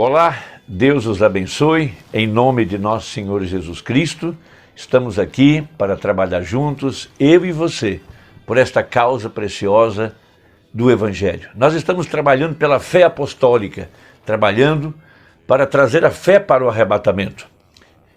Olá, Deus os abençoe, em nome de nosso Senhor Jesus Cristo. Estamos aqui para trabalhar juntos, eu e você, por esta causa preciosa do Evangelho. Nós estamos trabalhando pela fé apostólica, trabalhando para trazer a fé para o arrebatamento.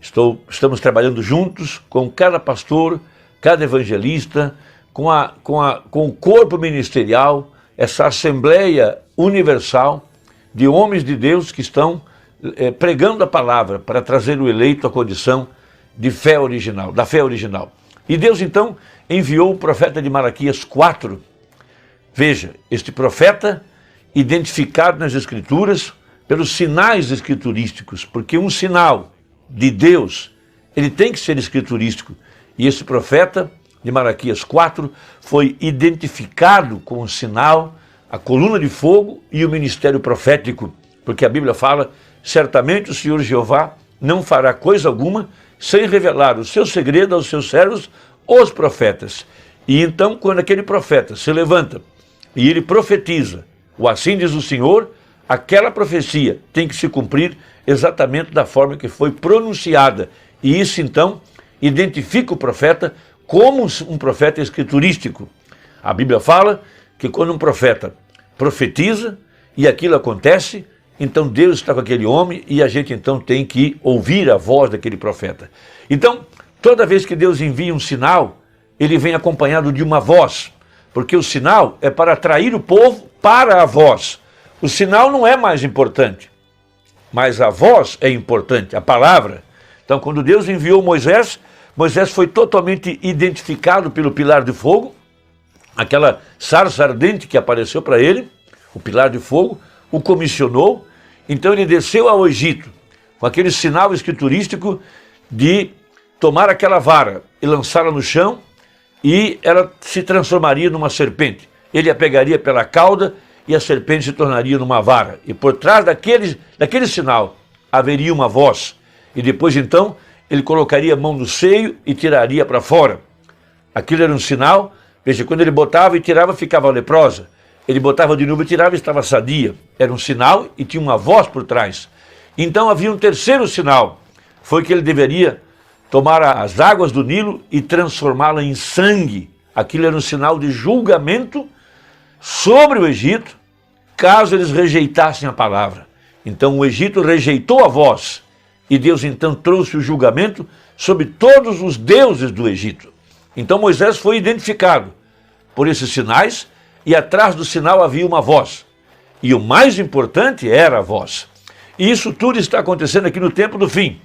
Estamos trabalhando juntos com cada pastor, cada evangelista, com o corpo ministerial, essa Assembleia Universal de homens de Deus que estão pregando a palavra para trazer o eleito à condição de fé original, da fé original. E Deus então enviou o profeta de Malaquias 4. Veja, este profeta identificado nas Escrituras pelos sinais escriturísticos, porque um sinal de Deus, ele tem que ser escriturístico. E esse profeta de Malaquias 4 foi identificado com o sinal, a coluna de fogo e o ministério profético, porque a Bíblia fala, certamente o Senhor Jeová não fará coisa alguma sem revelar o seu segredo aos seus servos, os profetas. E então, quando aquele profeta se levanta e ele profetiza, o assim diz o Senhor, aquela profecia tem que se cumprir exatamente da forma que foi pronunciada. E isso, então, identifica o profeta como um profeta escriturístico. A Bíblia fala que quando um profeta profetiza e aquilo acontece, então Deus está com aquele homem e a gente então tem que ouvir a voz daquele profeta. Então, toda vez que Deus envia um sinal, ele vem acompanhado de uma voz, porque o sinal é para atrair o povo para a voz. O sinal não é mais importante, mas a voz é importante, a palavra. Então, quando Deus enviou Moisés, Moisés foi totalmente identificado pelo pilar de fogo, aquela sarça ardente que apareceu para ele, o pilar de fogo, o comissionou. Então ele desceu ao Egito, com aquele sinal escriturístico de tomar aquela vara e lançá-la no chão, e ela se transformaria numa serpente. Ele a pegaria pela cauda e a serpente se tornaria numa vara. E por trás daquele sinal haveria uma voz. E depois então ele colocaria a mão no seio e tiraria para fora. Aquilo era um sinal. Veja, quando ele botava e tirava, ficava leprosa. Ele botava de novo e tirava e estava sadia. Era um sinal e tinha uma voz por trás. Então havia um terceiro sinal. Foi que ele deveria tomar as águas do Nilo e transformá-la em sangue. Aquilo era um sinal de julgamento sobre o Egito, caso eles rejeitassem a palavra. Então o Egito rejeitou a voz. E Deus então trouxe o julgamento sobre todos os deuses do Egito. Então Moisés foi identificado por esses sinais, e atrás do sinal havia uma voz. E o mais importante era a voz. E isso tudo está acontecendo aqui no tempo do fim.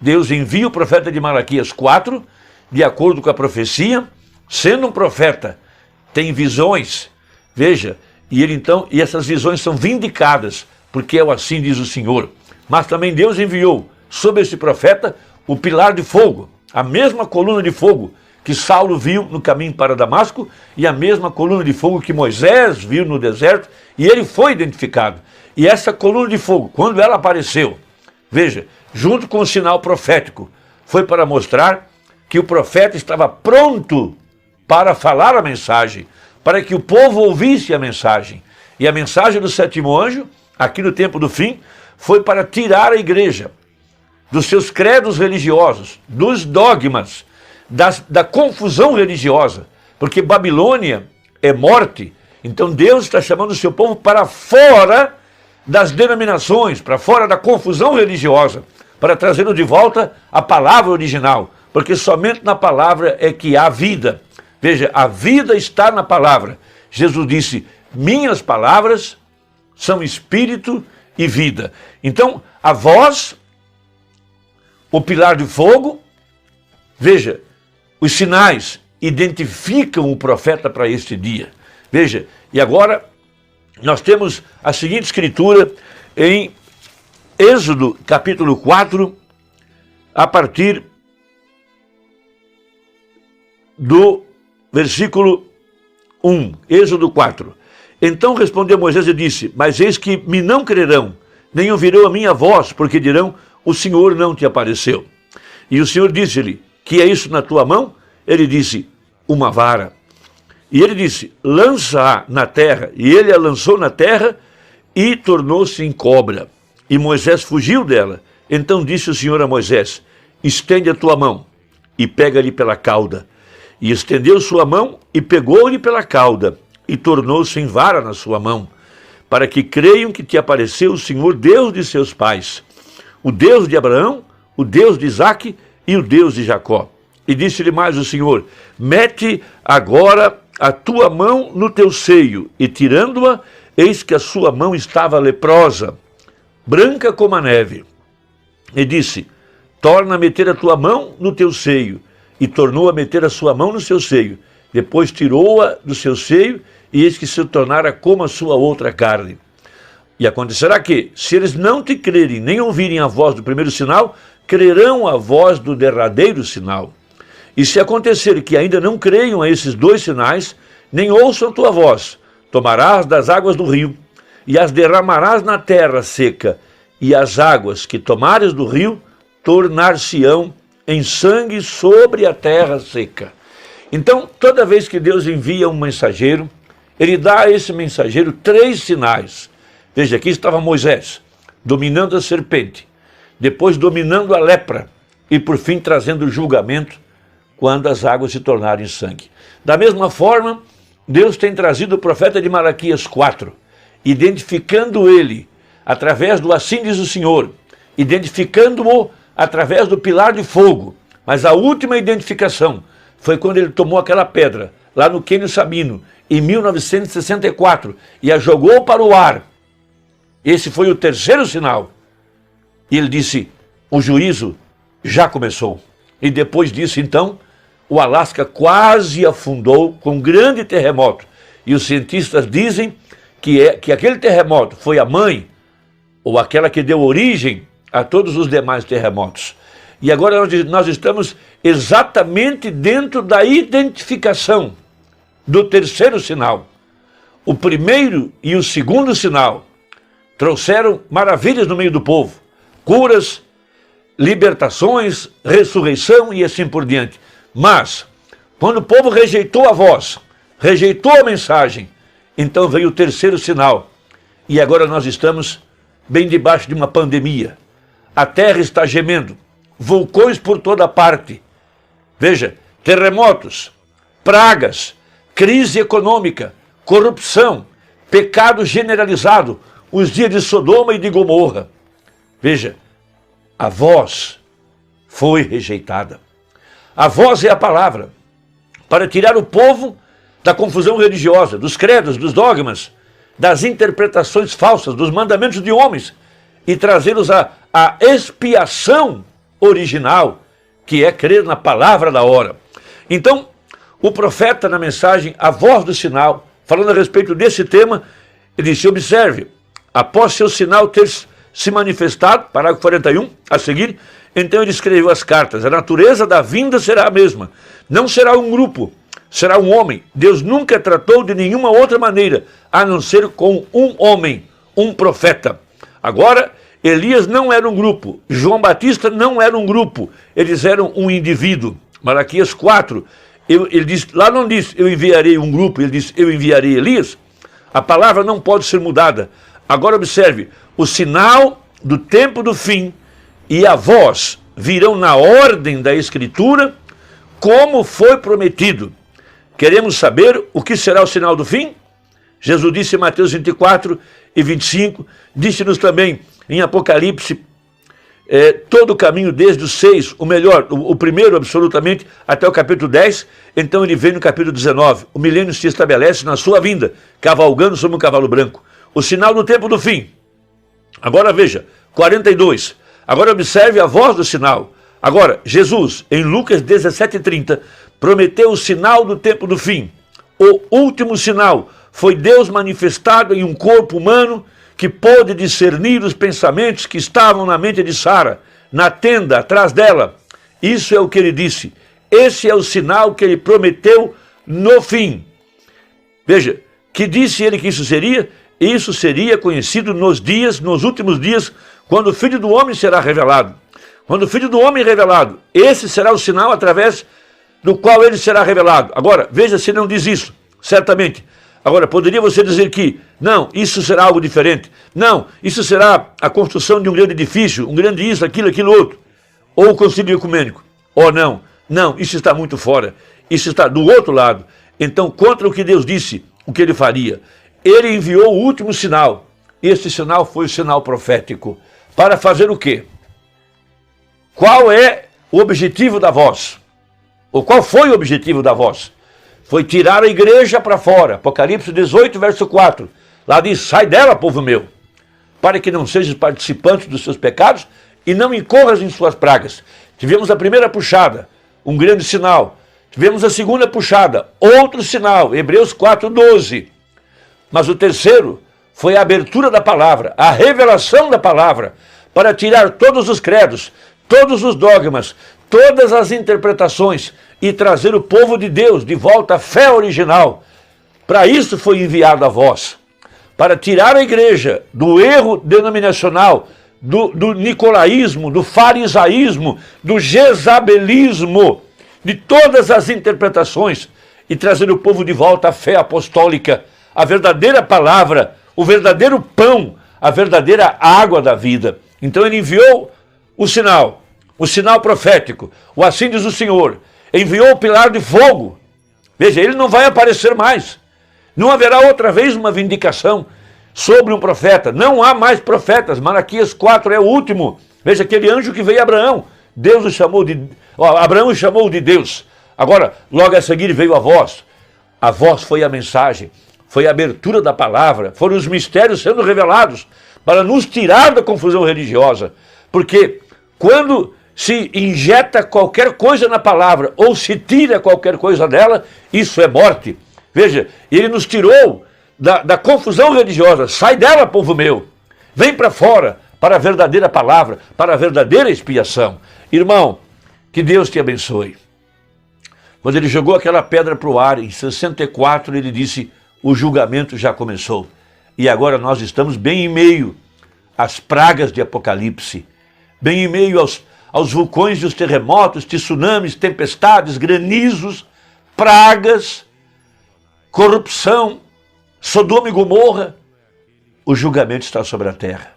Deus envia o profeta de Malaquias 4, de acordo com a profecia, sendo um profeta, tem visões, veja, e essas visões são vindicadas, porque é o assim diz o Senhor. Mas também Deus enviou sobre esse profeta o pilar de fogo, a mesma coluna de fogo que Saulo viu no caminho para Damasco, e a mesma coluna de fogo que Moisés viu no deserto, e ele foi identificado. E essa coluna de fogo, quando ela apareceu, veja, junto com o sinal profético, foi para mostrar que o profeta estava pronto para falar a mensagem, para que o povo ouvisse a mensagem. E a mensagem do sétimo anjo, aqui no tempo do fim, foi para tirar a igreja dos seus credos religiosos, dos dogmas, da confusão religiosa, porque Babilônia é morte. Então Deus está chamando o seu povo para fora das denominações, para fora da confusão religiosa, para trazê-lo de volta à palavra original, porque somente na palavra é que há vida. Veja, a vida está na palavra. Jesus disse, minhas palavras são espírito e vida. Então, a voz, o pilar de fogo, veja, os sinais identificam o profeta para este dia. Veja, e agora nós temos a seguinte escritura em Êxodo capítulo 4, a partir do versículo 1, Êxodo 4. Então respondeu Moisés e disse, mas eis que me não crerão, nem ouvirão a minha voz, porque dirão, o Senhor não te apareceu. E o Senhor disse-lhe, que é isso na tua mão? Ele disse, uma vara. E ele disse, lança-a na terra. E ele a lançou na terra e tornou-se em cobra. E Moisés fugiu dela. Então disse o Senhor a Moisés: estende a tua mão e pega-lhe pela cauda. E estendeu sua mão e pegou-lhe pela cauda, e tornou-se em vara na sua mão, para que creiam que te apareceu o Senhor, Deus de seus pais, o Deus de Abraão, o Deus de Isaque e o Deus de Jacó. E disse-lhe mais o Senhor: mete agora a tua mão no teu seio. E tirando-a, eis que a sua mão estava leprosa, branca como a neve. E disse: torna a meter a tua mão no teu seio. E tornou a meter a sua mão no seu seio. Depois tirou-a do seu seio, e eis que se tornara como a sua outra carne. E acontecerá que, se eles não te crerem, nem ouvirem a voz do primeiro sinal, crerão a voz do derradeiro sinal. E se acontecer que ainda não creiam a esses dois sinais, nem ouçam tua voz, tomarás das águas do rio, e as derramarás na terra seca, e as águas que tomares do rio tornar-se-ão em sangue sobre a terra seca. Então, toda vez que Deus envia um mensageiro, ele dá a esse mensageiro 3 sinais. Veja, aqui estava Moisés, dominando a serpente, depois dominando a lepra, e por fim trazendo o julgamento, quando as águas se tornarem sangue. Da mesma forma, Deus tem trazido o profeta de Malaquias 4, identificando ele através do assim diz o Senhor, identificando-o através do pilar de fogo. Mas a última identificação foi quando ele tomou aquela pedra, lá no Quênio Sabino, em 1964, e a jogou para o ar. Esse foi o 3º sinal. E ele disse: o juízo já começou. E depois disso, então, o Alasca quase afundou com um grande terremoto. E os cientistas dizem que aquele terremoto foi a mãe, ou aquela que deu origem a todos os demais terremotos. E agora nós estamos exatamente dentro da identificação do 3º sinal. O primeiro e o 2º sinal trouxeram maravilhas no meio do povo, curas, libertações, ressurreição e assim por diante. Mas, quando o povo rejeitou a voz, rejeitou a mensagem, então veio o 3º sinal. E agora nós estamos bem debaixo de uma pandemia. A terra está gemendo, vulcões por toda parte. Veja, terremotos, pragas, crise econômica, corrupção, pecado generalizado, os dias de Sodoma e de Gomorra. Veja, a voz foi rejeitada. A voz é a palavra para tirar o povo da confusão religiosa, dos credos, dos dogmas, das interpretações falsas, dos mandamentos de homens, e trazê-los à expiação original, que é crer na palavra da hora. Então, o profeta, na mensagem A Voz do Sinal, falando a respeito desse tema, ele disse: observe, após seu sinal ter se manifestado, parágrafo 41, a seguir, então ele escreveu as cartas: a natureza da vinda será a mesma, não será um grupo, será um homem. Deus nunca tratou de nenhuma outra maneira, a não ser com um homem, um profeta. Agora, Elias não era um grupo, João Batista não era um grupo, eles eram um indivíduo. Malaquias 4, ele diz, lá não diz eu enviarei um grupo, ele diz eu enviarei Elias. A palavra não pode ser mudada. Agora observe, o sinal do tempo do fim e a voz virão na ordem da Escritura, como foi prometido. Queremos saber o que será o sinal do fim? Jesus disse em Mateus 24 e 25, disse-nos também em Apocalipse, todo o caminho desde o 6, o primeiro absolutamente, até o capítulo 10, então ele vem no capítulo 19, o milênio se estabelece na sua vinda, cavalgando sobre um cavalo branco. O sinal do tempo do fim. Agora veja, 42, agora observe a voz do sinal. Agora, Jesus, em Lucas 17:30, prometeu o sinal do tempo do fim. O último sinal foi Deus manifestado em um corpo humano que pôde discernir os pensamentos que estavam na mente de Sara, na tenda, atrás dela. Isso é o que ele disse. Esse é o sinal que ele prometeu no fim. Veja, que disse ele que isso seria? Isso seria conhecido nos últimos dias, quando o Filho do Homem será revelado. Quando o Filho do Homem é revelado, esse será o sinal através do qual ele será revelado. Agora, veja se não diz isso, certamente. Agora, poderia você dizer que, não, isso será algo diferente. Não, isso será a construção de um grande edifício, um grande isso, aquilo outro. Ou o concílio ecumênico. Ou não, isso está muito fora. Isso está do outro lado. Então, contra o que Deus disse, o que ele faria? Ele enviou o último sinal. Esse sinal foi o sinal profético. Para fazer o quê? Qual é o objetivo da voz? Ou qual foi o objetivo da voz? Foi tirar a igreja para fora. Apocalipse 18, verso 4. Lá diz, sai dela, povo meu, para que não sejas participante dos seus pecados e não incorras em suas pragas. Tivemos a primeira puxada, um grande sinal. Tivemos a segunda puxada, outro sinal, Hebreus 4, 12. Mas o terceiro foi a abertura da palavra, a revelação da palavra, para tirar todos os credos, todos os dogmas, todas as interpretações e trazer o povo de Deus de volta à fé original. Para isso foi enviada a voz, para tirar a igreja do erro denominacional, do nicolaísmo, do farisaísmo, do jezabelismo, de todas as interpretações e trazer o povo de volta à fé apostólica, a verdadeira palavra, o verdadeiro pão, a verdadeira água da vida. Então ele enviou o sinal profético, o assim diz o Senhor, enviou o pilar de fogo. Veja, ele não vai aparecer mais. Não haverá outra vez uma vindicação sobre um profeta. Não há mais profetas. Malaquias 4 é o último. Veja, aquele anjo que veio a Abraão. Abraão o chamou de Deus. Agora, logo a seguir veio a voz. A voz foi a mensagem, foi a abertura da palavra, foram os mistérios sendo revelados para nos tirar da confusão religiosa. Porque quando se injeta qualquer coisa na palavra ou se tira qualquer coisa dela, isso é morte. Veja, ele nos tirou da confusão religiosa. Sai dela, povo meu. Vem para fora, para a verdadeira palavra, para a verdadeira expiação. Irmão, que Deus te abençoe. Quando ele jogou aquela pedra para o ar, em 64, ele disse, o julgamento já começou. E agora nós estamos bem em meio às pragas de Apocalipse, bem em meio aos vulcões e os terremotos, tsunamis, tempestades, granizos, pragas, corrupção, Sodoma e Gomorra. O julgamento está sobre a terra.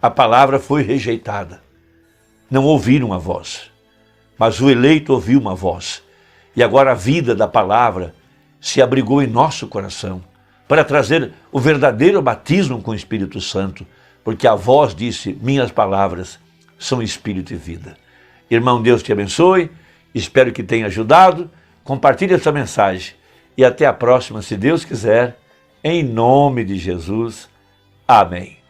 A palavra foi rejeitada. Não ouviram a voz, mas o eleito ouviu uma voz. E agora a vida da palavra se abrigou em nosso coração para trazer o verdadeiro batismo com o Espírito Santo, porque a voz disse, minhas palavras são espírito e vida. Irmão, Deus te abençoe, espero que tenha ajudado, compartilhe essa mensagem e até a próxima, se Deus quiser, em nome de Jesus. Amém.